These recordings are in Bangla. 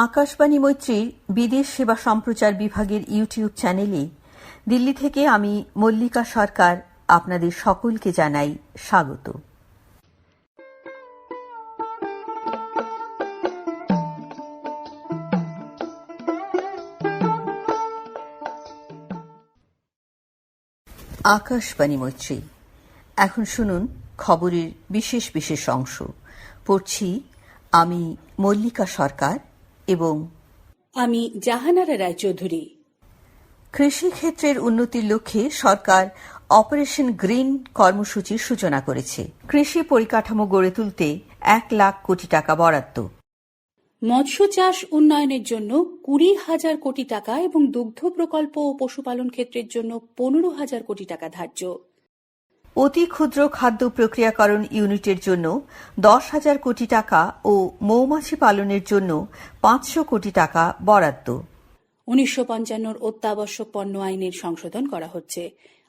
আকাশবাণী মৈত্রীর বিদেশ সেবা সম্প্রচার বিভাগের ইউটিউব চ্যানেলে দিল্লি থেকে আমি মল্লিকা সরকার আপনাদের সকলকে জানাই স্বাগত। আকাশবাণী মৈত্রী, এখন শুনুন খবরের বিশেষ বিশেষ অংশ। পড়ছি আমি মল্লিকা সরকার এবং আমি জাহানারা রায়চৌধুরী। কৃষিক্ষেত্রের উন্নতির লক্ষ্যে সরকার অপারেশন গ্রিন কর্মসূচির সূচনা করেছে। কৃষি পরিকাঠামো গড়ে তুলতে 1 লাখ কোটি টাকা বরাদ্দ। মৎস্য চাষ উন্নয়নের জন্য 20,000 কোটি টাকা এবং দুগ্ধ প্রকল্প ও পশুপালন ক্ষেত্রের জন্য 15,000 কোটি টাকা ধার্য। অতি ক্ষুদ্র খাদ্য প্রক্রিয়াকরণ ইউনিটের জন্য 10,000 কোটি টাকা ও মৌমাছি পালনের জন্য 500 কোটি টাকা বরাদ্দ। 1955 অত্যাবশ্যক পণ্য আইনের সংশোধন করা হচ্ছে।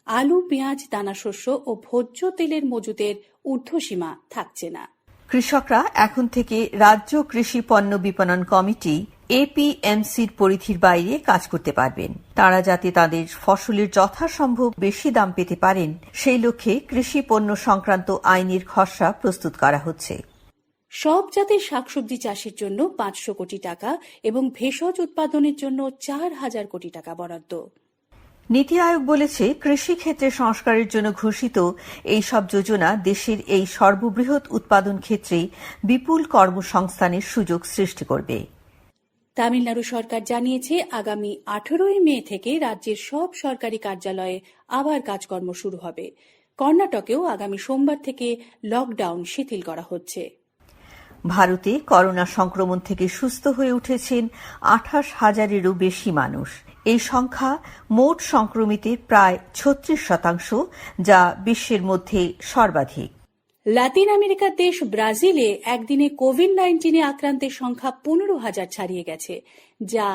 আলু, পেঁয়াজ, দানাশস্য ও ভোজ্য তেলের মজুদের ঊর্ধ্বসীমা থাকছে না। কৃষকরা এখন থেকে রাজ্য কৃষি পণ্য বিপণন কমিটি এপিএমসির পরিধির বাইরে কাজ করতে পারবেন। তারা যাতে তাদের ফসলের যথাসম্ভব বেশি দাম পেতে পারেন সেই লক্ষ্যে কৃষি পণ্য সংক্রান্ত আইনের খসড়া প্রস্তুত করা হচ্ছে। সব জাতের শাকসবজি চাষের জন্য 500 কোটি টাকা এবং ভেষজ উৎপাদনের জন্য 4,000 কোটি টাকা বরাদ্দ। নীতি আয়োগ বলেছে, কৃষিক্ষেত্রে সংস্কারের জন্য ঘোষিত এই সব যোজনা দেশের এই সর্ববৃহৎ উৎপাদন ক্ষেত্রে বিপুল কর্মসংস্থানের সুযোগ সৃষ্টি করবে। তামিলনাড়ু সরকার জানিয়েছে, আগামী 18 মে থেকে রাজ্যের সব সরকারি কার্যালয়ে আবার কাজকর্ম শুরু হবে। কর্ণাটকেও আগামী সোমবার থেকে লকডাউন শিথিল করা হচ্ছে। ভারতে করোনা সংক্রমণ থেকে সুস্থ হয়ে উঠেছেন 28,000-এরও বেশি মানুষ। এই সংখ্যা মোট সংক্রমিতের প্রায় 36%, যা বিশ্বের মধ্যে সর্বাধিক। লাতিন আমেরিকার দেশ ব্রাজিলে একদিনে কোভিড-19 আক্রান্তের সংখ্যা 15,000 ছাড়িয়ে গেছে, যা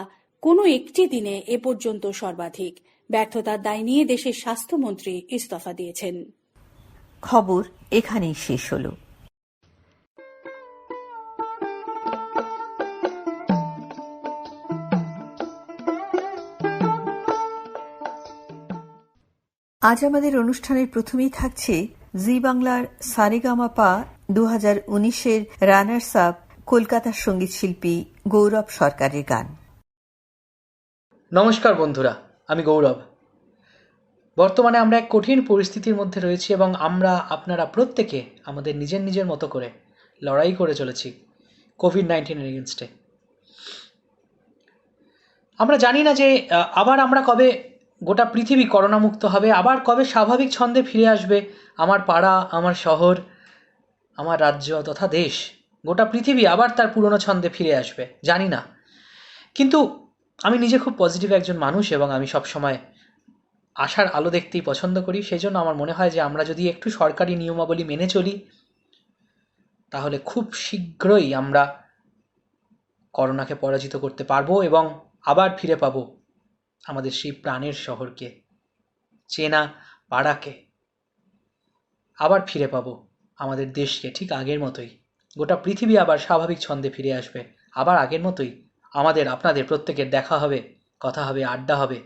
কোনো একটি দিনে এ পর্যন্ত সর্বাধিক। ব্যর্থতার দায় নিয়ে দেশের স্বাস্থ্যমন্ত্রী ইস্তফা দিয়েছেন। খবর এখানেই শেষ হল। আজ আমাদের অনুষ্ঠানের প্রথমেই থাকছে জি বাংলার সারেগামাপা 2019-এর রানার্স আপ কলকাতার সঙ্গীত শিল্পী গৌরব সরকারের গান। নমস্কার বন্ধুরা, আমি গৌরব। বর্তমানে আমরা এক কঠিন পরিস্থিতির মধ্যে রয়েছি এবং আপনারা প্রত্যেকে আমাদের নিজের মতো করে লড়াই করে চলেছি কোভিড-19-এর এগেনস্টে। আমরা জানি না যে আবার আমরা কবে গোটা পৃথিবী করোনামুক্ত হবে, আবার কবে স্বাভাবিক ছন্দে ফিরে আসবে আমার পাড়া, আমার শহর, আমার রাজ্য তথা দেশ, গোটা পৃথিবী আবার তার পুরনো ছন্দে ফিরে আসবে, জানি না। কিন্তু আমি নিজে খুব পজিটিভ একজন মানুষ এবং আমি সবসময় আশার আলো দেখতেই পছন্দ করি। সেই জন্য আমার মনে হয় যে আমরা যদি একটু সরকারি নিয়মাবলী মেনে চলি তাহলে খুব শীঘ্রই আমরা করোনাকে পরাজিত করতে পারবো এবং আবার ফিরে পাবো আমাদের সেই প্রাণের শহরকে, চেনা পাড়াকে, আবার ফিরে পাবো আমাদের দেশকে ঠিক আগের মতোই। গোটা পৃথিবী আবার স্বাভাবিক ছন্দে ফিরে আসবে, আবার আগের মতোই আমাদের আপনাদের প্রত্যেকের দেখা হবে, কথা হবে, আড্ডা হবে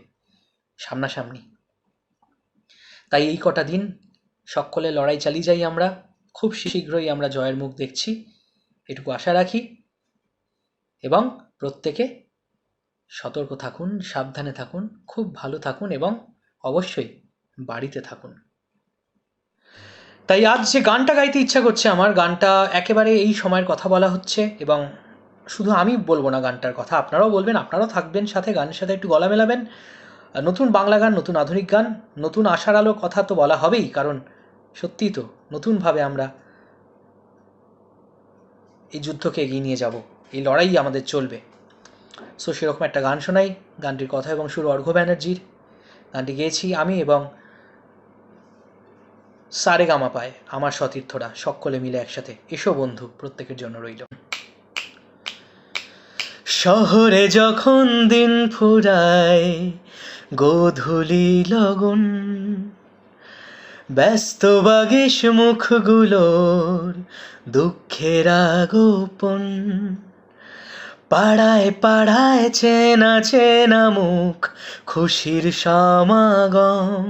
সামনাসামনি। তাই এই কটা দিন সকলে লড়াই চালিয়ে যাই আমরা। খুব শীঘ্রই আমরা জয়ের মুখ দেখছি, এটুকু আশা রাখি। এবং প্রত্যেকে সতর্ক থাকুন, সাবধানে থাকুন, খুব ভালো থাকুন এবং অবশ্যই বাড়িতে থাকুন। তাই আজ যে গানটা গাইতে ইচ্ছা করছে আমার, গানটা একেবারে এই সময়ের কথা বলা হচ্ছে এবং শুধু আমি বলবো না গানটার কথা, আপনারাও বলবেন, আপনারাও থাকবেন সাথে, গানের সাথে একটু গলা মেলাবেন। নতুন বাংলা গান, নতুন আধুনিক গান, নতুন আশার আলো কথা তো বলা হবেই, কারণ সত্যিই তো নতুনভাবে আমরা এই যুদ্ধকে এগিয়ে নিয়ে যাব, এই লড়াই আমাদের চলবে। সো সেরকম একটা গান শোনাই। গানটির কথা এবং সুর অর্ঘ্য ব্যানার্জির। গানটি গেয়েছি আমি এবং সারেগামাপায় আমার সতীর্থরা সকলে মিলে একসাথে। এসো বন্ধু, প্রত্যেকের জন্য রইল। শহরে যখন দিন ফুরায় গোধূলি লগন, ব্যস্ত বাগিস মুখগুলোর দুঃখের গোপন, পাড়ায় পাড়ায় চেনা চেনা মুখ, খুশির সমাগম।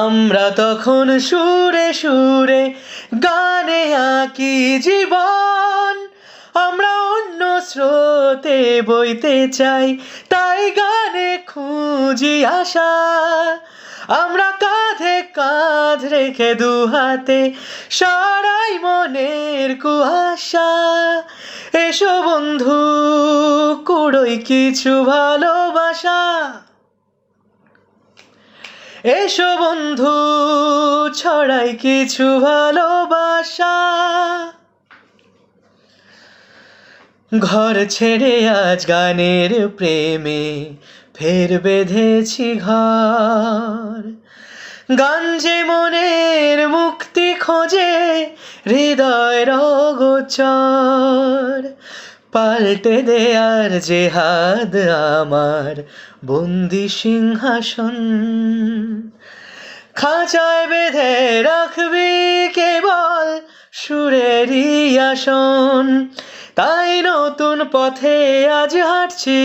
আমরা তখন সুরে সুরে গানে আঁকি জীবন। আমরা অন্য স্রোতে বইতে চাই, তাই গানে খুঁজি আশা। আমরা কাঁধে কাঁধ রেখে দুহাতে সরাই মনের কুয়াশা। এসো বন্ধু, কুড়োই কিছু ভালোবাসা। এসো বন্ধু, ছড়াই কিছু ভালোবাসা। ঘর ছেড়ে আজ গানের প্রেমে ফের বেঁধেছি ঘর। গান যে মনের মুক্তি খোঁজে, হৃদয়ের অগোচর। পাল্টে দেয়ার যে হাত আমার বন্দি সিংহাসন। খাঁচায় বেঁধে রাখবি কেবল সুরেরই আসন। তাই নতুন পথে আজ হাঁটছি,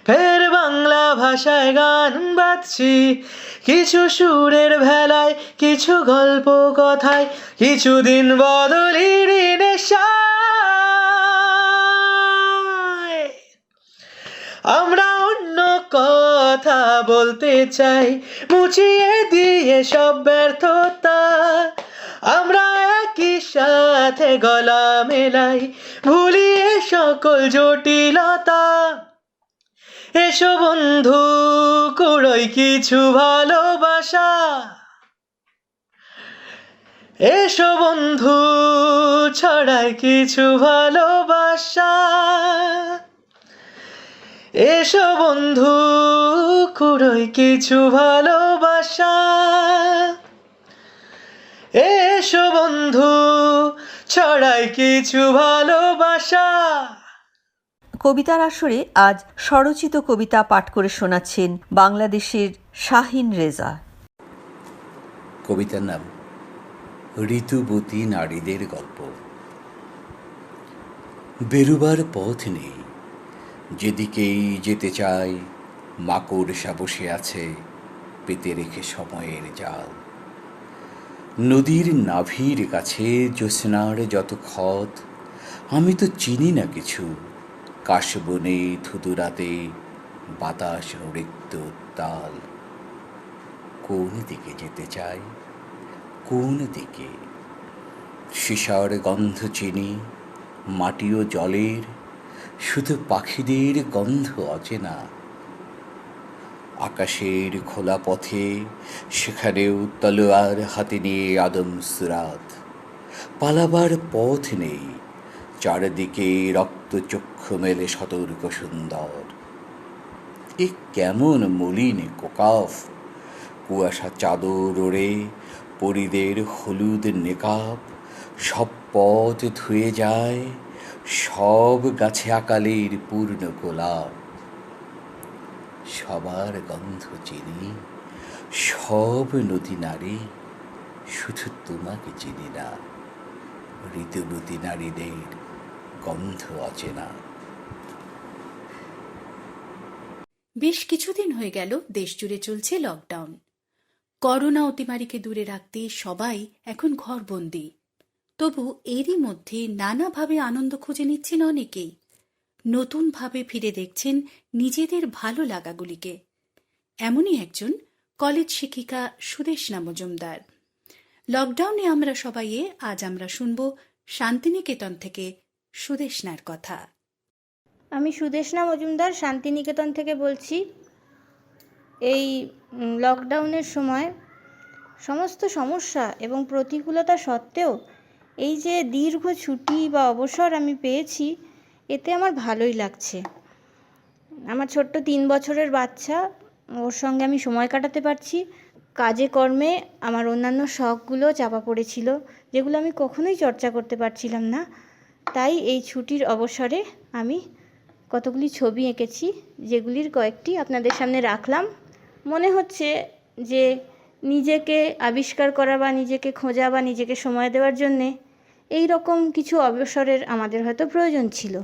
ফের বাংলা ভাষায় গান বাঁধছি। কিছু সুরের ভেলায়, কিছু গল্প কথায়, কিছুদিন বদলির নেশায়। আমরা অন্য কথা বলতে চাই, মুছিয়ে দিয়ে সব ব্যর্থতা। আমরা একই সাথে গলা মেলাই, ভুলিয়ে সকল জটিলতা। এসো বন্ধু, কুড়োই কিছু ভালোবাসা। এসো বন্ধু, ছড়াই কিছু ভালোবাসা। এসো বন্ধু, কুড়োই কিছু ভালোবাসা। এসো বন্ধু, ছড়াই কিছু ভালোবাসা। কবিতার আসরে আজ স্বরচিত কবিতা পাঠ করে শোনাচ্ছেন বাংলাদেশের শাহিন রেজা। কবিতার নাম ঋতুবতী নারীদের গল্প। বেরুবার পথ নেই, যেদিকেই যেতে চাই মাকড়সা বসে আছে পেতে রেখে সময়ের জাল। নদীর নাভির কাছে জ্যোৎস্নার যত ক্ষত, আমি তো চিনি না কিছু। কাশবনে ধুধুরাতে বাতাস রিক্ত তাল। কোন দিকে যেতে চাই, কোন দিকে? সীসার গন্ধ চিনি, মাটি ও জলের, শুধু পাখিদের গন্ধ অচেনা। আকাশের খোলা পথে, সেখানেও তলোয়ার হাতে নিয়ে আদম সুরাত। পালাবার পথ নেই, চারিদিকে রক্তচক্ষু মেলে সতর্ক সুন্দর। এ কেমন মলিন কোকাফ, কুয়াশা চাদর ওড়ে পরিদের হলুদ নেকাব। সব পথ ধুয়ে যায়, সব গাছে আকালের পূর্ণ গোলাপ। সবার গন্ধ চিনি, সব নদী নারী, শুধু তোমাকে চিনি না। ঋতুবতী নারীদের গন্ধ অচেনা। বেশ কিছুদিন হয়ে গেল দেশ জুড়ে চলছে লকডাউন। করোনা অতিমারীকে দূরে রাখতে সবাই এখন ঘরবন্দি। তবু এরই মধ্যে নানাভাবে আনন্দ খুঁজে নিচ্ছেন অনেকেই। নতুনভাবে ফিরে দেখছেন নিজেদের ভালো লাগাগুলিকে। এমনই একজন কলেজ শিক্ষিকা সুদেষ্ণা মজুমদার। লকডাউনে আমরা সবাইয়ে আজ আমরা শুনব শান্তিনিকেতন থেকে সুদেষ্ণার কথা। আমি সুদেষ্ণা মজুমদার শান্তিনিকেতন থেকে বলছি। এই লকডাউনের সময় সমস্ত সমস্যা এবং প্রতিকূলতা সত্ত্বেও এই যে দীর্ঘ ছুটি বা অবসর আমি পেয়েছি, এতে আমার ভালোই লাগছে। আমার ছোট্ট 3 বছরের বাচ্চা, ওর সঙ্গে আমি সময় কাটাতে পারছি। কাজে কর্মে আমার অন্যান্য শখগুলো চাপা পড়েছিল, যেগুলো আমি কখনোই চর্চা করতে পারছিলাম না। তাই এই ছুটির অবসরে আমি কতগুলি ছবি এঁকেছি, যেগুলির কয়েকটি আপনাদের সামনে রাখলাম। মনে হচ্ছে যে নিজেকে আবিষ্কার করা বা নিজেকে খোঁজা বা নিজেকে সময় দেওয়ার জন্যে এই রকম কিছু অবসরের আমাদের হয়তো প্রয়োজন ছিল।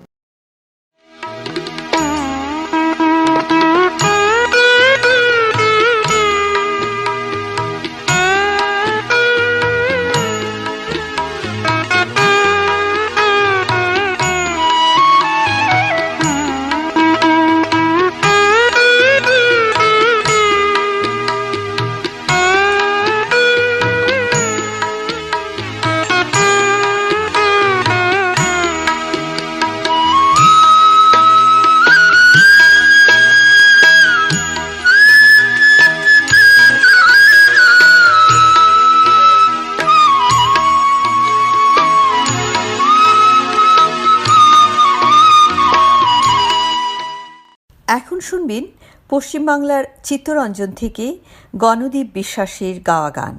এখন শুনবেন পশ্চিমবাংলার চিত্তরঞ্জন থেকে গণদীপ বিশ্বাসের গাওয়া গান।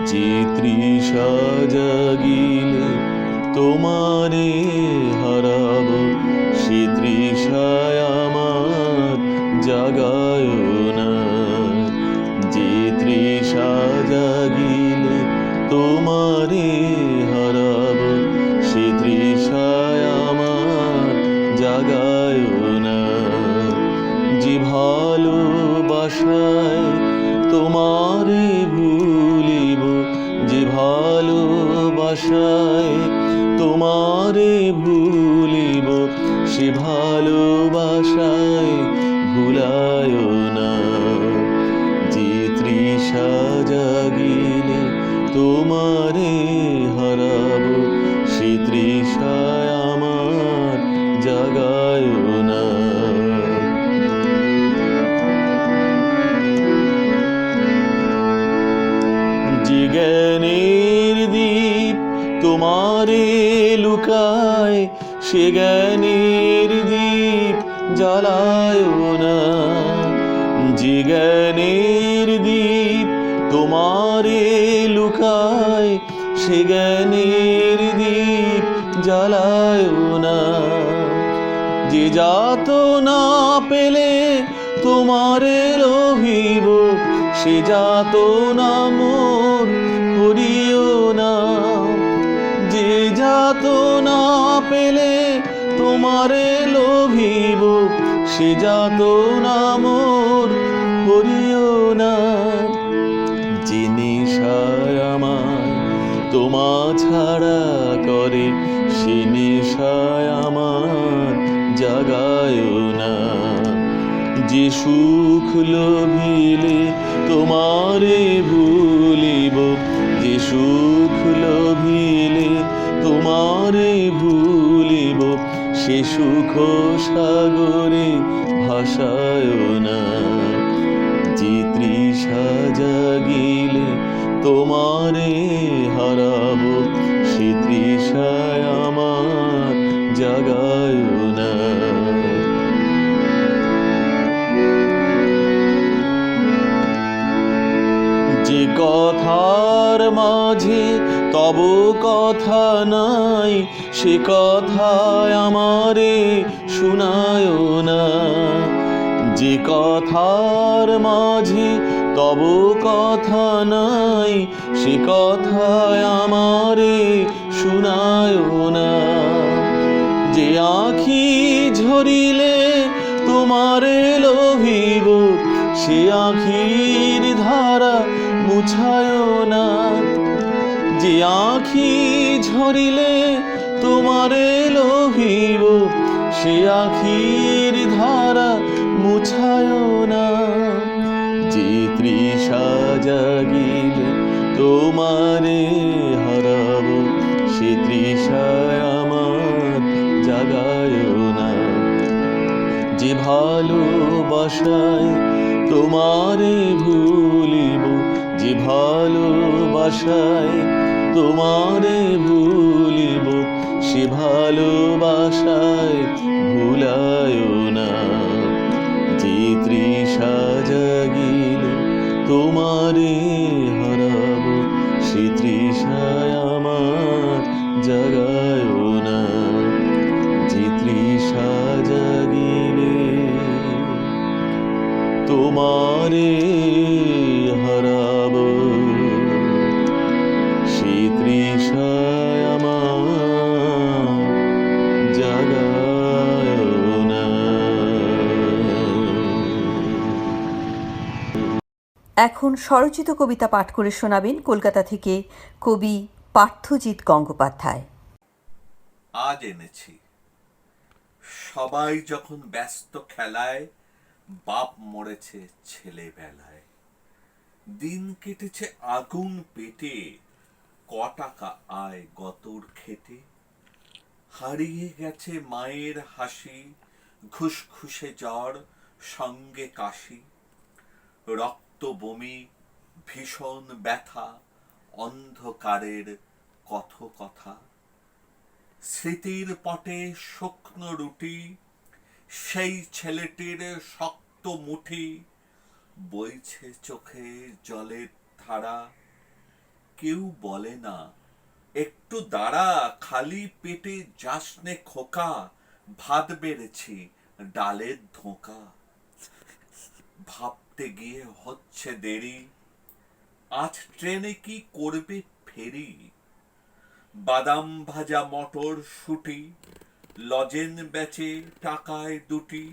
যে তৃষা জাগিলে তোমারে হারাব, সে তৃষায় আমার জাগায় না। যে তৃষা জাগিলে তোমারে হারাব, সে তৃষায় আমার জাগায় না। যে ভালোবাসায় তোমারে ভুলিব, যে ভালোবাসায় তোমারে ভুলিব, সে ভালোবাসায় ভুলায় না। যে তৃষা জাগিলে তোমারে হারাব, সে তৃষায় আমার জাগায় না। যে জ্ঞানের দীপ তোমারে লুকায়, সে জ্ঞানের দীপ জ্বালায় না। যে জ্ঞানের দীপ তোমারে লুকায়, সে জ্ঞানের দীপ জ্বালায় না। যে যাতনা পেলে তোমারে লোভিব, সে যাতনা মোর করিও না। যে যাতনা পেলে তোমারে লোভিব, সে যাতনা মোর করিও না। যে নেশায় আমায় তোমা ছাড়া করে, সে নেশায় আমার জাগায় না। যে সুখ লোভিলে তোমারে ভুলিব, যে সুখ লোভিলে তোমারে ভুলিব, সে সুখ সাগরে ভাসায় না। যে তৃষা জাগিলে তোমারে হারাব, সে তৃষায় আমার জাগায় না। যে কথার মাঝে তব কথা নাই, সে কথায় আমারে শুনায় না। যে কথার মাঝে তব কথা নাই, সে কথায় আমারে শুনায় না। যে আঁখি ঝরিলে তোমারে লোভিব, সে আঁখির ধারা মুছায় না। যে আঁখি ঝরিলে তোমারে লোভিব, সে আঁখির ধারা মুছায় না। যে তৃষা জাগিলে তোমারে হারাব, সে তৃষায় আমার জাগায় না। যে ভালোবাসায় তোমারে ভুলিব, যে ভালোবাসায় তোমারে ভুলিব, সে ভালোবাসায় ভুলায় না। যে তৃষা জাগিলে তোমারে হারাব, সে তৃষায় আমার জাগায় না। যে তৃষা জাগিলে তোমারে হারাব, সে তৃষায় আমার জাগায় না। এখন স্বরচিত কবিতা পাঠ করে শোনাবেন কলকাতা থেকে কবি পার্থজিৎ গঙ্গোপাধ্যায়। আজ এনেছি সবাই যখন ব্যস্ত খেলায়, বাপ মরেছে ছেলেবেলায়। দিন কেটেছে আগুন পেটে, ক টাকা আয় গতর খেটে। হারিয়ে গেছে মায়ের হাসি, ঘুসঘুসে জ্বর সঙ্গে কাশি। রক্ত বমি, ভীষণ ব্যথা, অন্ধকারের কথা স্মৃতির পটে শুকনো রুটি, সেই ছেলেটির শক্ত মুঠি, বইছে চোখে জলের ধারা। কেউ বলে না একটু দাঁড়া, খালি পেটে যাসনে খোকা, ভাত বেড়েছি ডালের ধোঁকা। ভাবতে গিয়ে হচ্ছে দেরি, আজ ট্রেনে কি করবে ফেরি। বাদাম ভাজা মটর শুটি, লজেন বেচে টাকায় দুটি,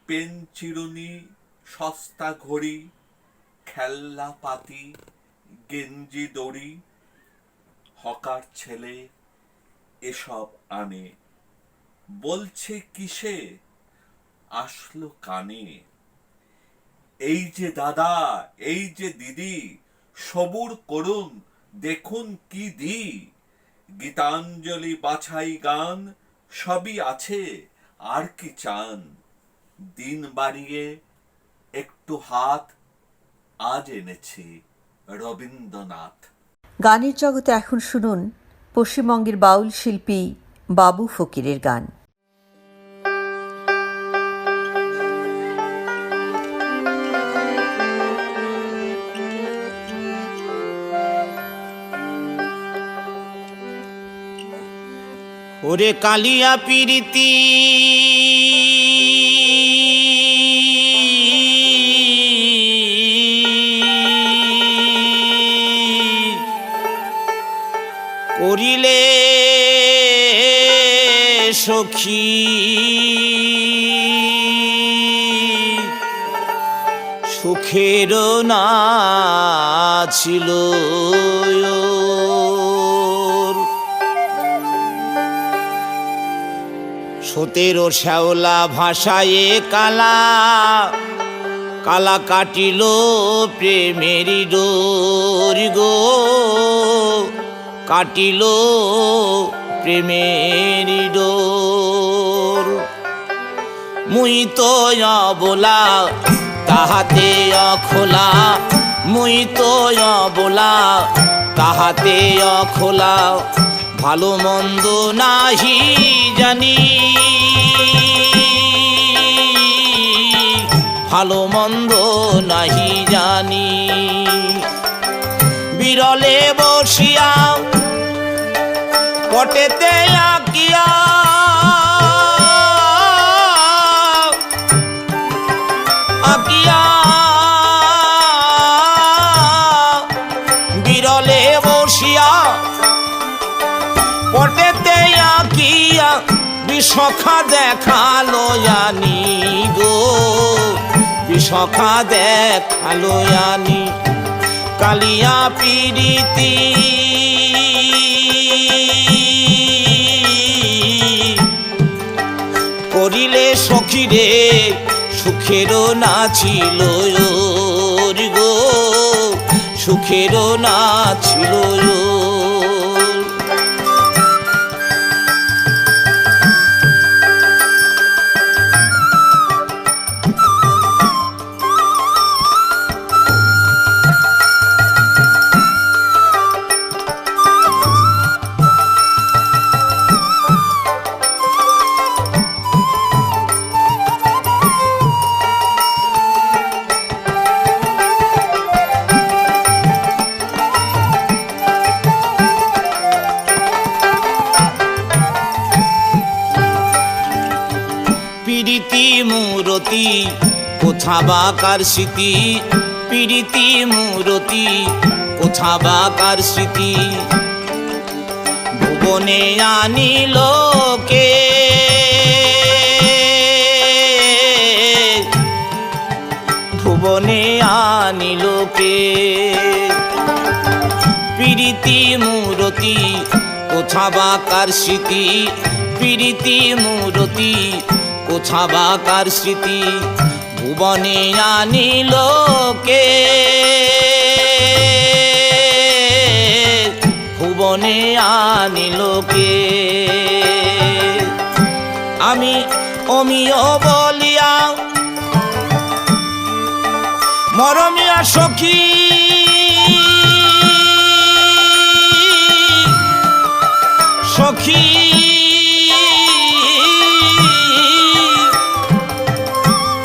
পেন চিরুনি সস্তা ঘড়ি, খেলনা পাতি গেঞ্জি দড়ি। হকার ছেলে এসব আনে, বলছে কিসে, আসলো কানে। এই যে দাদা, এই যে দিদি, সবুর করুন দেখুন কি দি। গীতাঞ্জলি বাছাই গান সবই আছে, আর কি চান। দিন বাড়িয়ে একটু হাত, আজ এনেছি রবীন্দ্রনাথ। গানের জগতে এখন শুনুন পশ্চিমবঙ্গের বাউল শিল্পী বাবু ফকিরের গান। ওরে কালিয়া পিরিতি করিলে সখী, সুখের না ছিল সতেরো শ্যাওলা ভাষায়ে কালা, কালা কাটিল প্রেমেরি ডোর গো, কাটিল প্রেমেরি ডোর। মুই তো অবলা তাহাতে অখোলা, মুই তো অবলা তাহাতে অখোলা, ভালো মন্দ নাহি জানি, ভালো মন্দ নাহি জানি। বিরলে বসিয়া পটেতে আঁকিয়া, আঁকিয়া বিরলে বসিয়া পটেতে আঁকিয়া, বিশখা দেখালো জানি গো, বিশখা দেখালো জানি। কালিয়া পিরিতি করিলে সখীরে, সুখেরও না ছিল গো, সুখেরও না ছিল। পিরিতি মূরতি কোথাবাকার স্মৃতি, পিরিতি মূরতি কোথাবাকার স্মৃতি, ভুবনে আনিল কে, ভুবনে আনিল কে। পিরিতি মূরতি কোথাবাকার স্মৃতি, পিরিতি মূরতি কোথাবাকার স্মৃতি, ভুবনে আনিল কে, ভুবনে আনিল কে। আমি অমিয় বলিয়া মরমিয়া সখী, সখী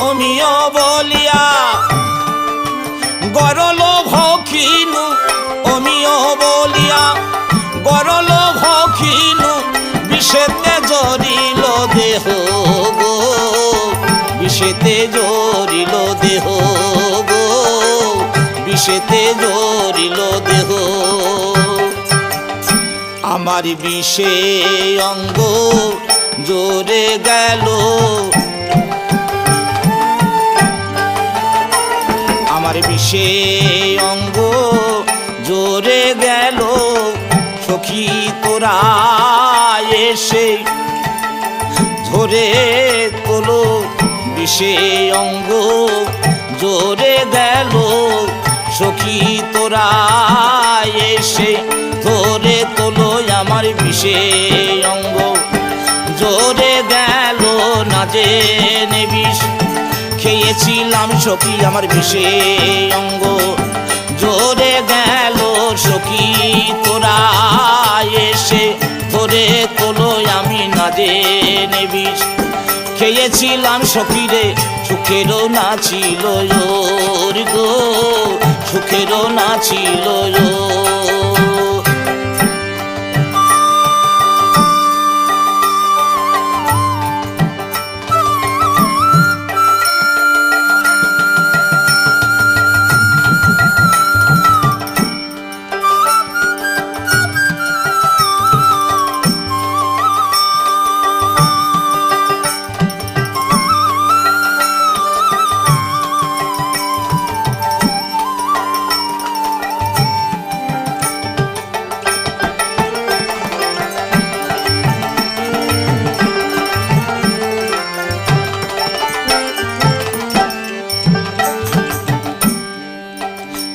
অমিও বলিয়া গরল ভখিনু অমিও বলিয়া গরল ভখিনু বিষেতে জরিল দেহ গো বিষেতে জরিল দেহ গো বিষেতে জরিল দেহ আমার বিষে অঙ্গ জোরে গেল আমার বিষে অঙ্গ জোরে গেল সখী তোরা এসে ধরে তোলো বিষে অঙ্গ জোরে গেল সখী তোরা এসে ধরে তোলো আমার বিষে অঙ্গ জোরে গেল না জেনে বিষ খেয়েছিলাম সখী আমার বিষে অঙ্গ জোরে গেল সখী তোরা এসে ধরে তোলো আমি না জেনে বিষ খেয়েছিলাম সখী রে সুখেরও না ছিল ওর গো সুখেরও না ছিল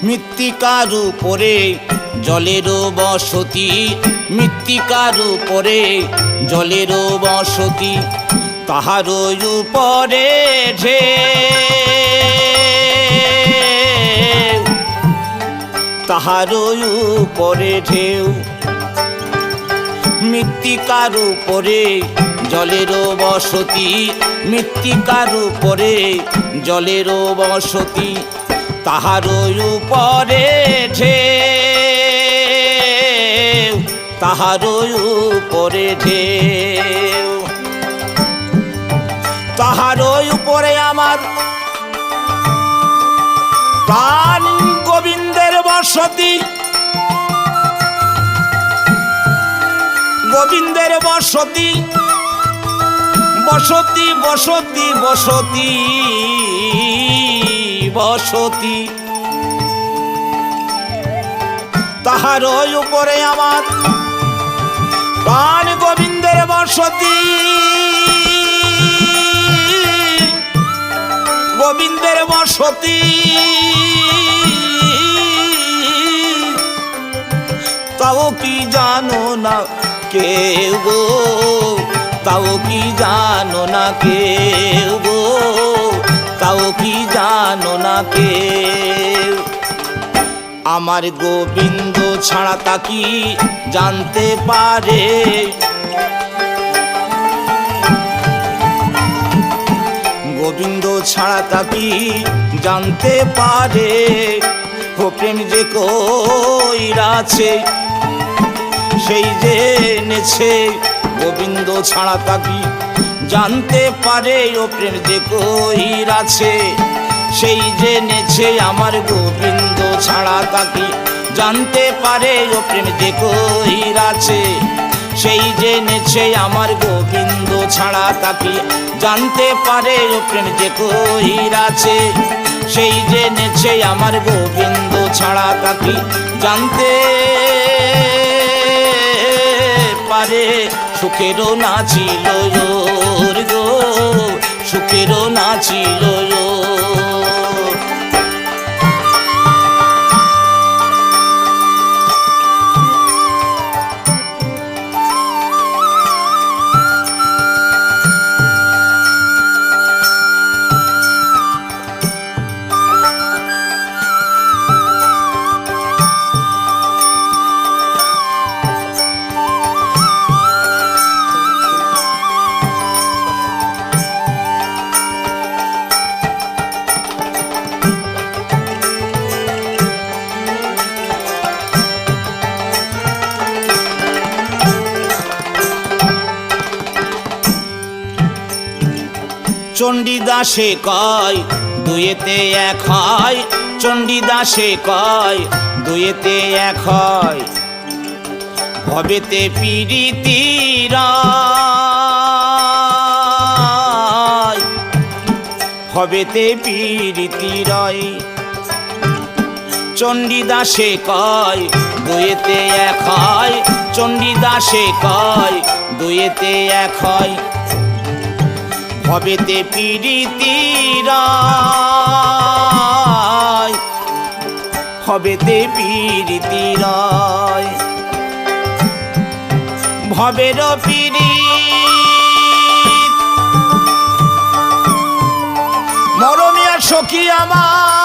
মৃত্তিকার উপরে জলেরও বসতি মৃত্তিকার উপরে জলেরও বসতি তাহার উপরে ঢেউ তাহার উপরে ঢেউ মৃত্তিকার উপরে জলেরও বসতি মৃত্তিকার উপরে জলেরও বসতি তাহার উপরে ঢেউ তাহার উপরে ঢেউ তাহার উপরে আমার প্রাণ গোবিন্দের বসতি গোবিন্দের বসতি বসতি বসতি বসতি বসতি তাহার উপরে আমার প্রাণ গোবিন্দের বসতি গোবিন্দের বসতি তাও কি জানো না কেউ গো তাও কি জানো না কেউ গো তাও কি জানো না কেউ আমার গোবিন্দ ছাড়া তা কি জানতে পারে গোবিন্দ ছাড়া তা কি জানতে পারে ও প্রেম যে কইরাছে সেই জেনেছে গোবিন্দ ছাড়া তা কি জানতে পারে ও প্রেম যে কইরাছে সেই জেনেছে আমার গোবিন্দ ছাড়া তা কি জানতে পারে ও প্রেম যে কইরাছে সেই জেনেছে আমার গোবিন্দ ছাড়া তা কি জানতে পারে ও প্রেম যে কইরাছে সেই জেনেছে আমার গোবিন্দ ছাড়া তা কি জানতে পারে সুখেরও না ছিল গো সুখেরও না ছিল চণ্ডীদাসে কয় দুয়েতে এক হয়, চণ্ডীদাসে কয় দুয়েতে এক হয়। ভবেতে পীড়িতি রয়, ভবেতে পীড়িতি রয়। চণ্ডীদাসে কয় দুয়েতে এক হয়, চণ্ডীদাসে কয় দুয়েতে এক হয়। ভবেতে পীড়িতি রয়, ভবেতে পীড়িতি রয়। ভবের পীড়িত মরমিয়া সখী আমার,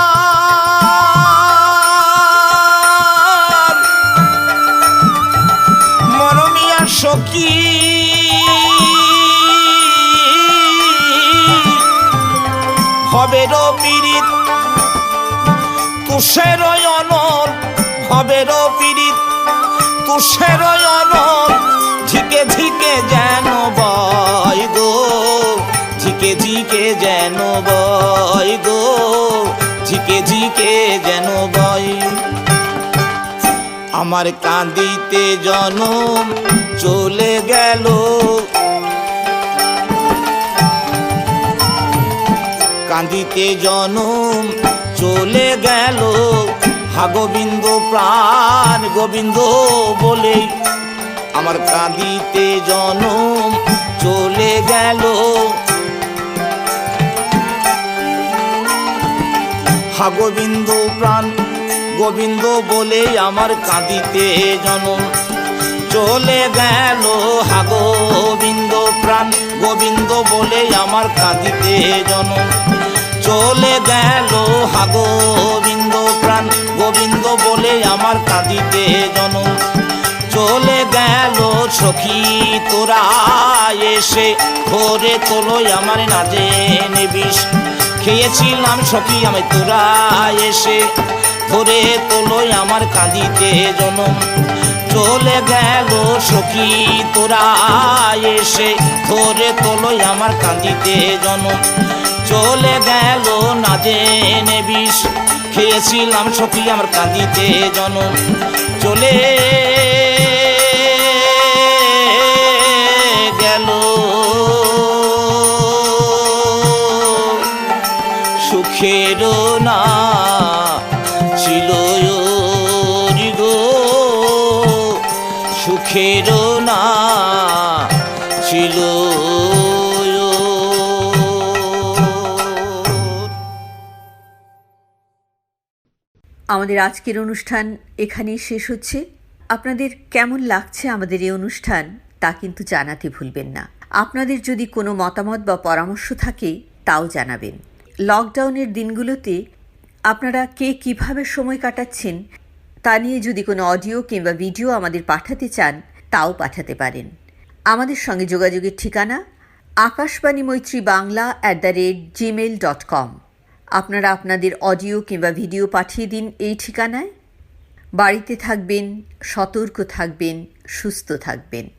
মরমিয়া সখী ভবের পীড়িত তুষের অনল, ভবের পীড়িত তুষের অনল। ঝিকে ঝিকে যেন বয় গো, ঝিকে ঝিকে যেন বয় গো, ঝিকে ঝিকে যেন বয়। আমার কাঁদিতে জনম চলে গেল, কাঁদিতে জনম চলে গেল। হা গোবিন্দ প্রাণ গোবিন্দ বলে আমার কাঁদিতে জনম চলে গেল। হা গোবিন্দ প্রাণ গোবিন্দ বলে আমার কাঁদিতে জনম চলে গেল। হা গোবিন্দ প্রাণ গোবিন্দ বলে আমার কাঁদিতে জনম চলে গেল। হা গোবিন্দ প্রাণ গোবিন্দ বলে আমার কাঁদিতে জনম চলে গেল। সখী তোরা এসে ধরে তোলো আমার না জেনে বিষ খেয়েছিলাম। সখী আমি তোরা এসে ধরে তোলো আমার কাঁদিতে জনম চলে গেল। সখী তোরা এসে ধরে তোলো আমার কাঁদিতে জনম চলে গেল। না জেনে বিষ খেয়েছিলাম। সখী আমার কাঁদিতে জনম চলে গেল। সুখের না ছিল গো, সুখের না ছিল। আমাদের আজকের অনুষ্ঠান এখানেই শেষ হচ্ছে। আপনাদের কেমন লাগছে আমাদের এই অনুষ্ঠান তা কিন্তু জানাতে ভুলবেন না। আপনাদের যদি কোনো মতামত বা পরামর্শ থাকে তাও জানাবেন। লকডাউনের দিনগুলোতে আপনারা কে কিভাবে সময় কাটাচ্ছেন তা নিয়ে যদি কোনো অডিও কিংবা ভিডিও আমাদের পাঠাতে চান তাও পাঠাতে পারেন। আমাদের সঙ্গে যোগাযোগের ঠিকানা akashbanimaitribangla@gmail.com। আপনারা আপনাদের অডিও কিংবা ভিডিও পাঠিয়ে দিন এই ঠিকানায়। বাড়িতে থাকবেন, সতর্ক থাকবেন, সুস্থ থাকবেন।